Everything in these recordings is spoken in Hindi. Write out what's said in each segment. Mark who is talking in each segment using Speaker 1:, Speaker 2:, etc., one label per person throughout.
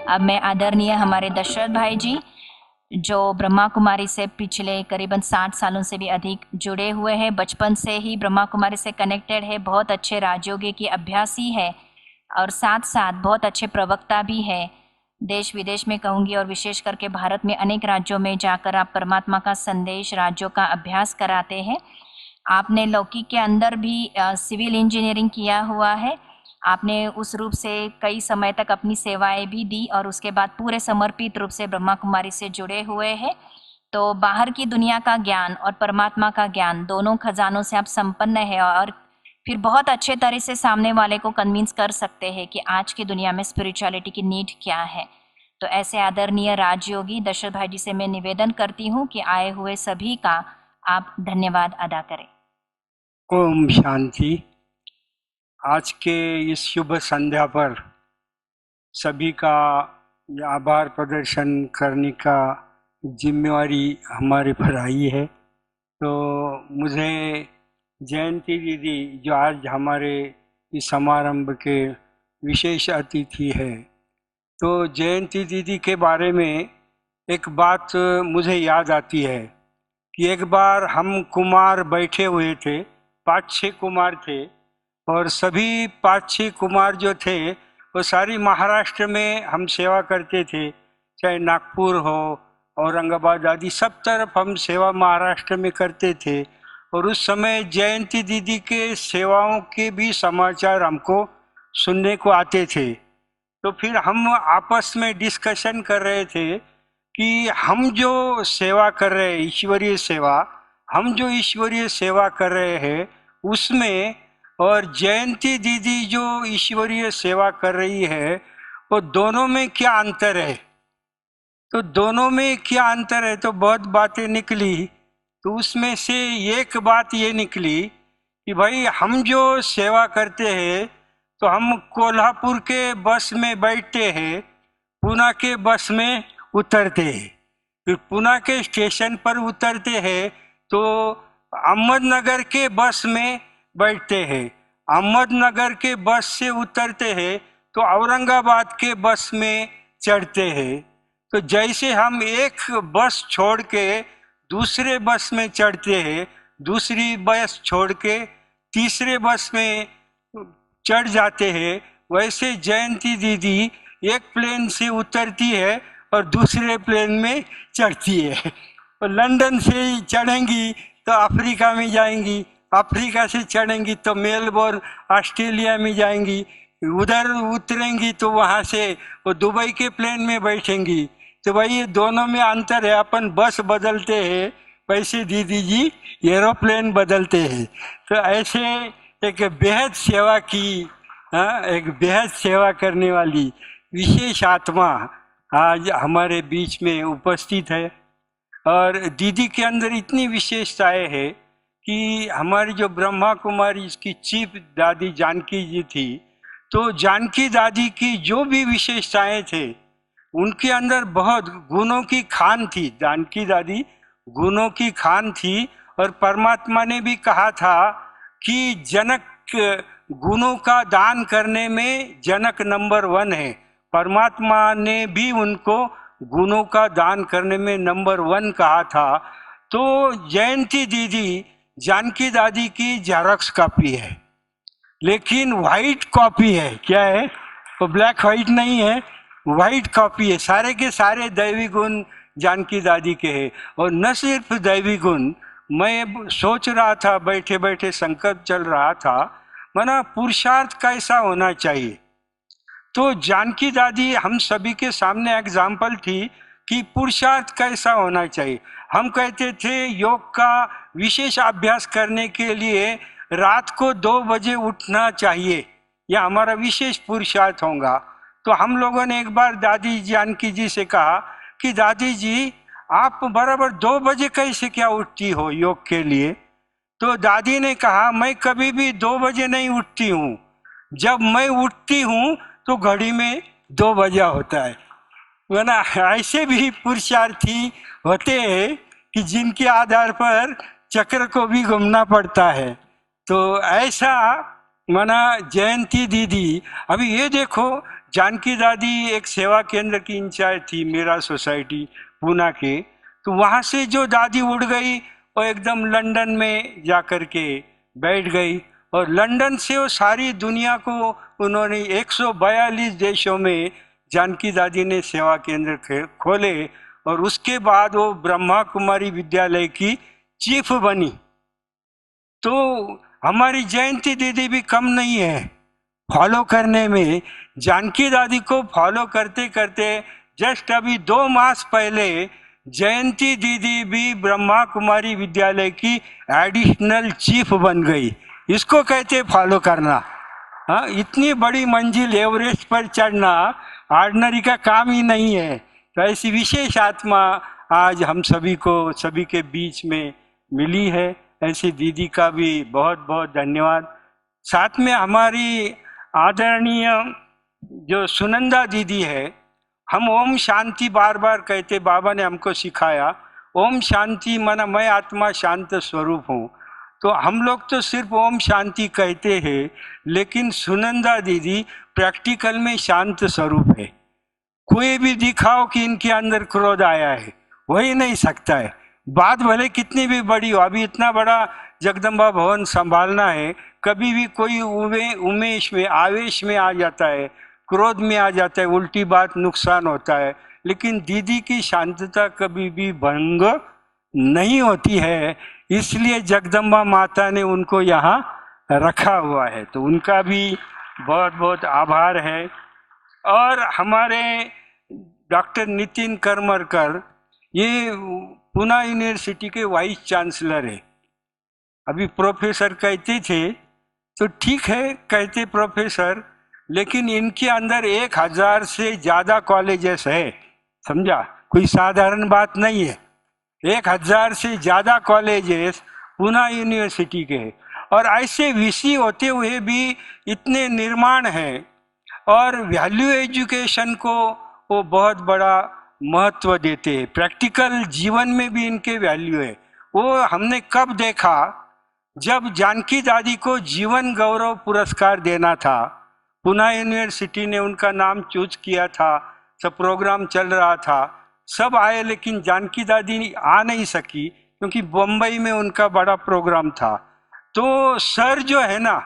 Speaker 1: अब मैं आदरणीय हमारे दशरथ भाई जी, जो ब्रह्मा कुमारी से पिछले करीबन 60 सालों से भी अधिक जुड़े हुए हैं, बचपन से ही ब्रह्मा कुमारी से कनेक्टेड है, बहुत अच्छे राजयोगी की अभ्यासी है और साथ साथ बहुत अच्छे प्रवक्ता भी है। देश विदेश में कहूँगी और विशेष करके भारत में अनेक राज्यों में जाकर आप परमात्मा का संदेश, राज्यों का अभ्यास कराते हैं। आपने लौकिक के अंदर भी सिविल इंजीनियरिंग किया हुआ है। आपने उस रूप से कई समय तक अपनी सेवाएं भी दी और उसके बाद पूरे समर्पित रूप से ब्रह्मा कुमारी से जुड़े हुए हैं। तो बाहर की दुनिया का ज्ञान और परमात्मा का ज्ञान दोनों खजानों से आप संपन्न है और फिर बहुत अच्छे तरह से सामने वाले को कन्विंस कर सकते हैं कि आज की दुनिया में स्पिरिचुअलिटी की नीड क्या है। तो ऐसे आदरणीय राजयोगी दशरथ भाई जी से मैं निवेदन करती हूँ कि आए हुए सभी का आप धन्यवाद अदा करें।
Speaker 2: ओम शांति। आज के इस शुभ संध्या पर सभी का आभार प्रदर्शन करने का जिम्मेवारी हमारे पर आई है। तो मुझे जयंती दीदी जो आज हमारे इस समारंभ के विशेष अतिथि है, तो जयंती दीदी के बारे में एक बात मुझे याद आती है कि एक बार हम कुमार बैठे हुए थे, 5-6 कुमार थे और सभी 5-6 कुमार जो थे वो सारी महाराष्ट्र में हम सेवा करते थे, चाहे नागपुर हो, औरंगाबाद आदि सब तरफ हम सेवा महाराष्ट्र में करते थे। और उस समय जयंती दीदी के सेवाओं के भी समाचार हमको सुनने को आते थे। तो फिर हम आपस में डिस्कशन कर रहे थे कि हम जो सेवा कर रहे हैं, ईश्वरीय सेवा, हम जो ईश्वरीय सेवा कर रहे हैं उसमें और जयंती दीदी जो ईश्वरीय सेवा कर रही है, वो दोनों में क्या अंतर है। तो दोनों में क्या अंतर है, तो बहुत बातें निकली। तो उसमें से एक बात ये निकली कि भाई हम जो सेवा करते हैं तो हम कोल्हापुर के बस में बैठते हैं, पुणे के बस में उतरते हैं, फिर पुणे के स्टेशन पर उतरते हैं तो अहमदनगर के बस में बैठते हैं, अहमदनगर के बस से उतरते हैं तो औरंगाबाद के बस में चढ़ते हैं। तो जैसे हम एक बस छोड़ के दूसरे बस में चढ़ते हैं, दूसरी बस छोड़ के तीसरे बस में चढ़ जाते हैं, वैसे जयंती दीदी एक प्लेन से उतरती है और दूसरे प्लेन में चढ़ती है। और लंदन से ही चढ़ेंगी तो अफ्रीका में जाएंगी, अफ्रीका से चढ़ेंगी तो मेलबोर्न ऑस्ट्रेलिया में जाएंगी, उधर उतरेंगी तो वहाँ से वो दुबई के प्लेन में बैठेंगी। तो भाई ये दोनों में अंतर है, अपन बस बदलते हैं वैसे दीदी जी एरोप्लेन बदलते हैं। तो ऐसे एक बेहद सेवा की, एक बेहद सेवा करने वाली विशेष आत्मा आज हमारे बीच में उपस्थित है। और दीदी के अंदर इतनी विशेषताएं है कि हमारी जो ब्रह्मा कुमारी इसकी चीफ दादी जानकी जी थी, तो जानकी दादी की जो भी विशेषताएं थे उनके अंदर बहुत गुणों की खान थी। जानकी दादी गुणों की खान थी और परमात्मा ने भी कहा था कि जनक गुणों का दान करने में जनक नंबर 1 है। परमात्मा ने भी उनको गुणों का दान करने में नंबर 1 कहा था। तो जयंती दीदी जानकी दादी की जेरॉक्स कॉपी है, लेकिन व्हाइट कॉपी है। क्या है वो? ब्लैक व्हाइट नहीं है, व्हाइट कॉपी है। सारे के सारे दैवी गुण जानकी दादी के हैं। और न सिर्फ दैवी गुण, मैं सोच रहा था बैठे बैठे, संकल्प चल रहा था, माना पुरुषार्थ कैसा होना चाहिए। तो जानकी दादी हम सभी के सामने एग्जाम्पल थी कि पुरुषार्थ कैसा होना चाहिए। हम कहते थे योग का विशेष अभ्यास करने के लिए रात को 2 बजे उठना चाहिए, यह हमारा विशेष पुरुषार्थ होगा। तो हम लोगों ने एक बार दादी जानकी जी से कहा कि दादी जी आप बराबर 2 बजे कैसे क्या उठती हो योग के लिए। तो दादी ने कहा मैं कभी भी 2 बजे नहीं उठती हूँ, जब मैं उठती हूँ तो घड़ी में 2 बजा होता है। वरना ऐसे भी पुरुषार्थी होते हैं कि जिनके आधार पर चक्र को भी घूमना पड़ता है। तो ऐसा माना जयंती दीदी, अभी ये देखो जानकी दादी एक सेवा केंद्र की इंचार्ज थी, मेरा सोसाइटी पूना के। तो वहाँ से जो दादी उड़ गई वो एकदम लंदन में जा कर के बैठ गई, और लंदन से वो सारी दुनिया को उन्होंने 142 देशों में जानकी दादी ने सेवा केंद्र खोले, और उसके बाद वो ब्रह्मा कुमारी विद्यालय की चीफ बनी। तो हमारी जयंती दीदी भी कम नहीं है फॉलो करने में। जानकी दादी को फॉलो करते करते जस्ट अभी 2 मास पहले जयंती दीदी भी ब्रह्मा कुमारी विद्यालय की एडिशनल चीफ बन गई। इसको कहते फॉलो करना। हाँ, इतनी बड़ी मंजिल एवरेस्ट पर चढ़ना ऑर्डिनरी का काम ही नहीं है। तो ऐसी विशेष आत्मा आज हम सभी को, सभी के बीच में मिली है। ऐसी दीदी का भी बहुत बहुत धन्यवाद। साथ में हमारी आदरणीय जो सुनंदा दीदी है, हम ओम शांति बार बार कहते, बाबा ने हमको सिखाया ओम शांति माना मैं आत्मा शांत स्वरूप हूँ। तो हम लोग तो सिर्फ ओम शांति कहते हैं, लेकिन सुनंदा दीदी प्रैक्टिकल में शांत स्वरूप है। कोई भी दिखाओ कि इनके अंदर क्रोध आया है, हो ही नहीं सकता है। बात भले कितनी भी बड़ी हो, अभी इतना बड़ा जगदम्बा भवन संभालना है, कभी भी कोई उमेश में आवेश में आ जाता है, क्रोध में आ जाता है, उल्टी बात नुकसान होता है। लेकिन दीदी की शांतता कभी भी भंग नहीं होती है, इसलिए जगदम्बा माता ने उनको यहाँ रखा हुआ है। तो उनका भी बहुत बहुत आभार है। और हमारे डॉक्टर नितिन करमरकर, ये पूना यूनिवर्सिटी के वाइस चांसलर है। अभी प्रोफेसर कहते थे तो ठीक है, कहते प्रोफेसर, लेकिन इनके अंदर 1000 से ज्यादा कॉलेजेस है, समझा? कोई साधारण बात नहीं है। 1000 से ज्यादा कॉलेजेस पूना यूनिवर्सिटी के हैं, और ऐसे वीसी होते हुए भी इतने निर्माण हैं, और वैल्यू एजुकेशन को वो बहुत बड़ा महत्व देते हैं। प्रैक्टिकल जीवन में भी इनके वैल्यू है। वो हमने कब देखा, जब जानकी दादी को जीवन गौरव पुरस्कार देना था, पूना यूनिवर्सिटी ने उनका नाम चूज किया था, सब प्रोग्राम चल रहा था, सब आए, लेकिन जानकी दादी आ नहीं सकी क्योंकि बम्बई में उनका बड़ा प्रोग्राम था। तो सर जो है ना,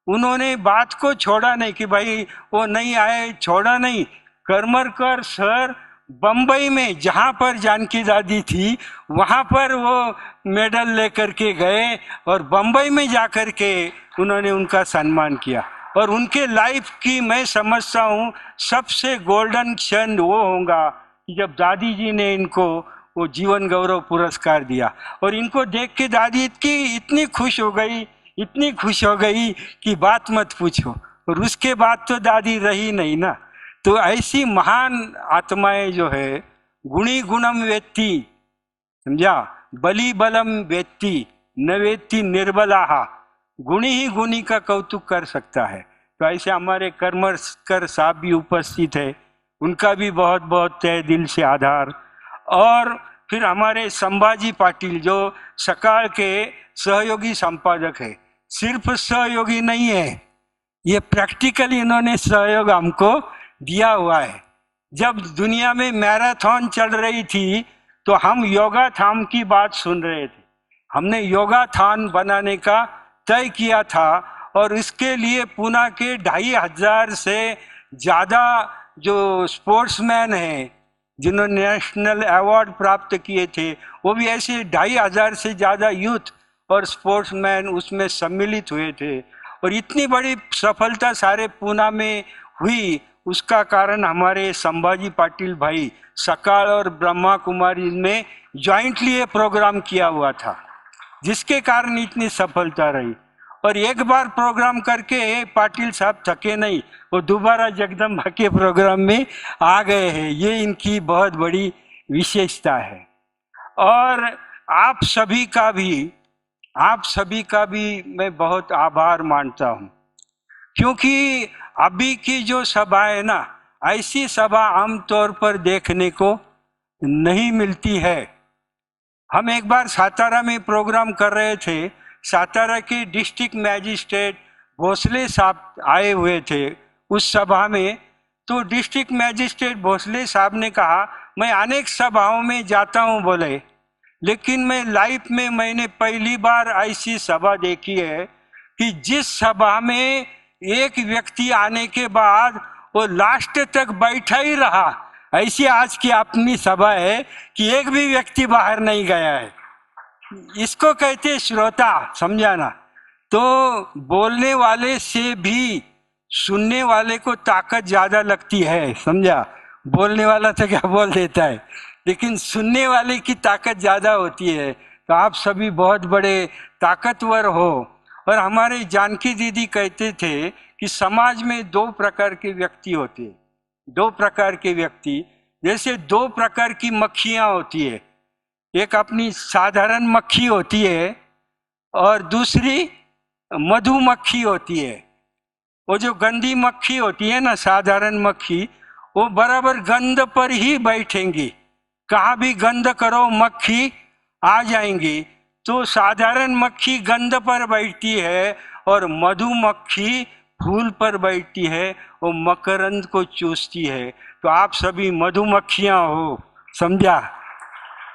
Speaker 2: उन्होंने बात को छोड़ा नहीं कि भाई वो नहीं आए, छोड़ा नहीं। करमरकर सर बम्बई में जहाँ पर जानकी दादी थी वहाँ पर वो मेडल लेकर के गए, और बम्बई में जाकर के उन्होंने उनका सम्मान किया। और उनके लाइफ की मैं समझता हूँ सबसे गोल्डन क्षण वो होगा कि जब दादी जी ने इनको वो जीवन गौरव पुरस्कार दिया, और इनको देख के दादी इतनी खुश हो गई, इतनी खुश हो गई कि बात मत पूछो। और उसके बाद तो दादी रही नहीं ना। तो ऐसी महान आत्माएं जो है, गुणी गुणम वेत्ति, समझा, बलि बलम वेत्ति न वेत्ति निर्बलाहा, गुणी ही गुणी का कौतुक कर सकता है। तो ऐसे हमारे करमरकर साहब भी उपस्थित है, उनका भी बहुत बहुत तहे दिल से आभार। और फिर हमारे संभाजी पाटिल जो सकाळ के सहयोगी संपादक है, सिर्फ सहयोगी नहीं है, ये प्रैक्टिकली इन्होंने सहयोग हमको दिया हुआ है। जब दुनिया में मैराथन चल रही थी तो हम योगाथॉन की बात सुन रहे थे, हमने योगाथॉन बनाने का तय किया था, और इसके लिए पूना के 2500 से ज़्यादा जो स्पोर्ट्समैन हैं जिन्होंने नेशनल अवार्ड प्राप्त किए थे, वो भी ऐसे 2500 से ज़्यादा यूथ और स्पोर्ट्समैन उसमें सम्मिलित हुए थे। और इतनी बड़ी सफलता सारे पूना में हुई, उसका कारण हमारे संभाजी पाटिल भाई सकाळ और ब्रह्मा कुमारी में जॉइंटली ये प्रोग्राम किया हुआ था, जिसके कारण इतनी सफलता रही। और एक बार प्रोग्राम करके पाटिल साहब थके नहीं, वो दोबारा जगदम्बा के प्रोग्राम में आ गए हैं। ये इनकी बहुत बड़ी विशेषता है। और आप सभी का भी मैं बहुत आभार मानता हूँ, क्योंकि अभी की जो सभा है ना, ऐसी सभा आमतौर पर देखने को नहीं मिलती है। हम एक बार सातारा में प्रोग्राम कर रहे थे, सातारा के डिस्ट्रिक्ट मैजिस्ट्रेट भोसले साहब आए हुए थे उस सभा में। तो डिस्ट्रिक्ट मैजिस्ट्रेट भोसले साहब ने कहा, मैं अनेक सभाओं में जाता हूं बोले, लेकिन मैं लाइफ में मैंने पहली बार ऐसी सभा देखी है कि जिस सभा में एक व्यक्ति आने के बाद वो लास्ट तक बैठा ही रहा। ऐसी आज की अपनी सभा है कि एक भी व्यक्ति बाहर नहीं गया है। इसको कहते श्रोता, समझाना। तो बोलने वाले से भी सुनने वाले को ताकत ज्यादा लगती है, समझा। बोलने वाला तो क्या बोल देता है, लेकिन सुनने वाले की ताकत ज्यादा होती है। तो आप सभी बहुत बड़े ताकतवर हो। और हमारे जानकी दीदी कहते थे कि समाज में दो प्रकार के व्यक्ति होते हैं, दो प्रकार के व्यक्ति, जैसे दो प्रकार की मक्खियां होती है। एक अपनी साधारण मक्खी होती है और दूसरी मधुमक्खी होती है। वो जो गंदी मक्खी होती है ना, साधारण मक्खी, वो बराबर गंध पर ही बैठेंगी। कहाँ भी गंध करो मक्खी आ जाएंगी। तो साधारण मक्खी गंध पर बैठती है और मधुमक्खी फूल पर बैठती है, वो मकरंद को चूसती है। तो आप सभी मधुमक्खियां हो, समझा।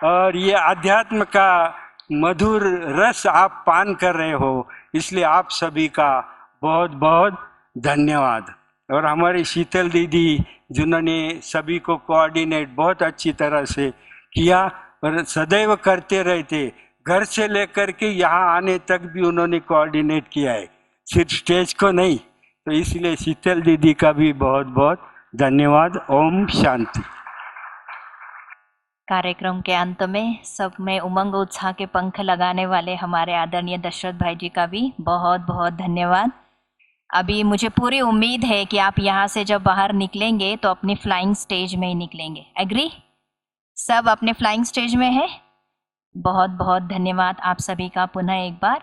Speaker 2: और ये अध्यात्म का मधुर रस आप पान कर रहे हो, इसलिए आप सभी का बहुत बहुत धन्यवाद। और हमारी शीतल दीदी जिन्होंने सभी को कोऑर्डिनेट बहुत अच्छी तरह से किया और सदैव करते रहते, घर से लेकर के यहाँ आने तक भी उन्होंने कोऑर्डिनेट किया है, सिर्फ स्टेज को नहीं। तो इसलिए शीतल दीदी का भी बहुत बहुत धन्यवाद। ओम शांति।
Speaker 1: कार्यक्रम के अंत में सब में उमंग उत्साह के पंख लगाने वाले हमारे आदरणीय दशरथ भाई जी का भी बहुत बहुत धन्यवाद। अभी मुझे पूरी उम्मीद है कि आप यहाँ से जब बाहर निकलेंगे तो अपनी फ्लाइंग स्टेज में ही निकलेंगे। एग्री? सब अपने फ्लाइंग स्टेज में है। बहुत बहुत धन्यवाद आप सभी का पुनः एक बार।